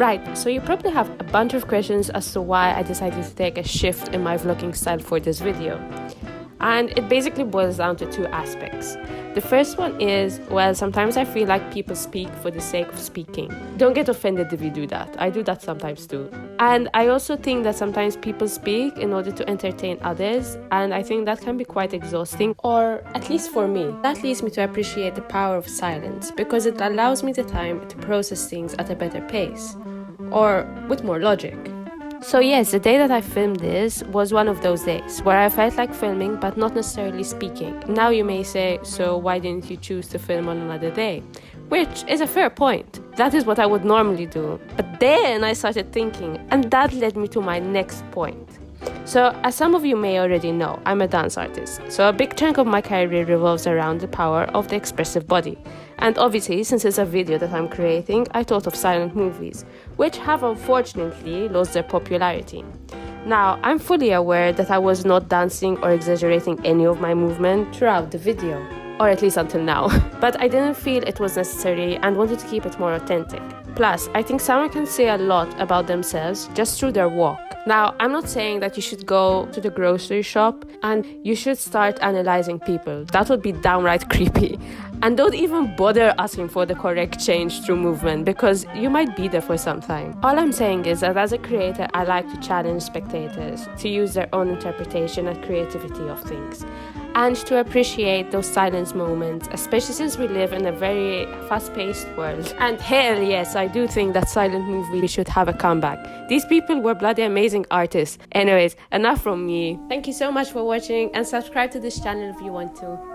Right, so you probably have a bunch of questions as to why I decided to take a shift in my vlogging style for this video. And it basically boils down to two aspects. The first one is, well, sometimes I feel like people speak for the sake of speaking. Don't get offended if you do that. I do that sometimes too. And I also think that sometimes people speak in order to entertain others, and I think that can be quite exhausting, or at least for me. That leads me to appreciate the power of silence, because it allows me the time to process things at a better pace, or with more logic. So yes, the day that I filmed this was one of those days where I felt like filming but not necessarily speaking. Now you may say, so why didn't you choose to film on another day? Which is a fair point. That is what I would normally do. But then I started thinking, and that led me to my next point. So, as some of you may already know, I'm a dance artist. So a big chunk of my career revolves around the power of the expressive body. And obviously, since it's a video that I'm creating, I thought of silent movies, which have unfortunately lost their popularity. Now, I'm fully aware that I was not dancing or exaggerating any of my movement throughout the video, or at least until now. But I didn't feel it was necessary and wanted to keep it more authentic. Plus, I think someone can say a lot about themselves just through their walk. Now, I'm not saying that you should go to the grocery shop and you should start analyzing people. That would be downright creepy. And don't even bother asking for the correct change through movement, because you might be there for some time. All I'm saying is that as a creator, I like to challenge spectators to use their own interpretation and creativity of things, and to appreciate those silence moments, especially since we live in a very fast-paced world. And hell yes, I do think that silent movies should have a comeback. These people were bloody amazing artists. Anyways, enough from me. Thank you so much for watching, and subscribe to this channel if you want to.